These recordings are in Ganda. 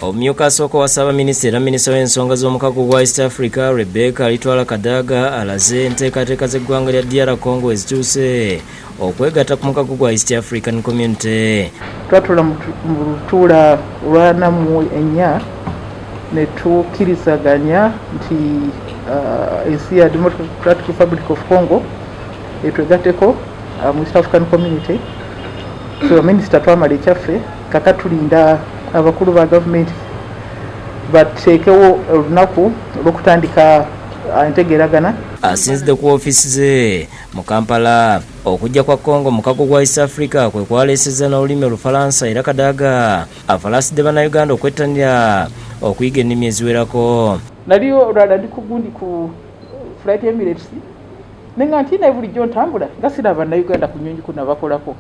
Omumyuka asooka wa Ssaabaminisita era minisita w'ensonga z'omukago gwa East Africa R.Kadaga alaze enteekateeka z'eggwanga lya DR.Congo ezituuse okwegatta ku mukago gwa East African Community. Twatula mu lutuula lwa namu ennya ne tukkirizaganya nti ensi ya Democratic Republic of Congo etwegatteko mu East African Community. So minisita twamala ekyaffe kaka tulinda abakulu ba gavumenti bateekewo olunaku olw'okutandika entegeragana. Asinzidde ku ofiisi ze mu Kampala okujja kwa Congo mukago gwa East Africa kwe kwaleesezza n'olulimi Olufalansa era Kadaga afalasidde bannayuganda okwettanira okuyiga ennimi eziwerako. Naliyo olwala ndi ku gundi ku flight Emirates nenga nti naye bulijjo ntambula nga siraba bannayuganda ku nnyonyi kuno bakolako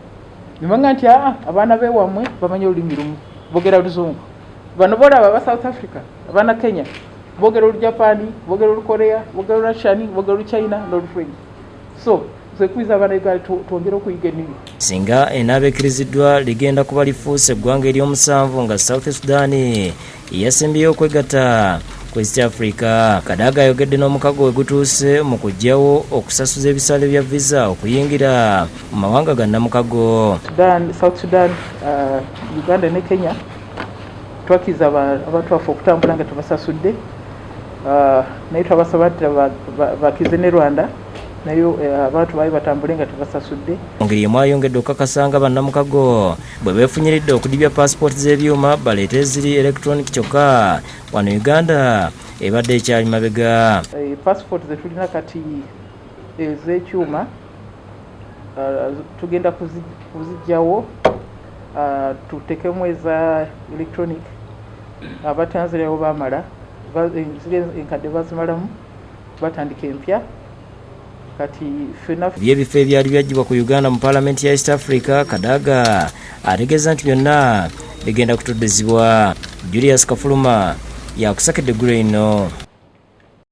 nimanga nti abaana beewammwe bamanyi olulimi lumu boogera Oluzungu. Bano boolaba aba South Africa abaana Kenya boogera Olujapani, boogera Olukorea, boogera Olurussian, boogera Oluchina n'Olufrench. So zekwiza abaana Uganda twongera okuyiga ennimi. Singa enaaba ekiriziddwa ligenda kuba lifuuse eggwanga ery'omusanvu nga South Sudan yasembyeyo okwegatta ku East Africa. Kadaga ayogedde n'omukago we gutuuse mu kuggyawo okusasuza ebisale bya visa okuyingira mu mawanga gannamukago. South Sudan, Uganda ne Kenya twakiza abantu baffe okutambula nga tebasasudde, naye twabasaba nti bakize ne Rwanda nayo abantu baali batambule nga tebasasudde. Ngeri mwayongedde okukakasanga bannamukago bwe beefunyiridde okudibya passport z'ebyuma baleete ziri electronic kyokka wano Uganda ebadde ekyali mabega. Passport ze tulina kati ez'ekyuma tugenda kuziggyawo tutekemu eza electronic abatanzirewo bamala enkadde bazimalamu batandika empya. Byebifo ebyali byaggyibwa ku Uganda mu Paalamenti ya East Africa. Kadaga ategeeza nti byonna bigenda kutuddizibwa. Julius Kafuluma yakusakedde ggulo ino.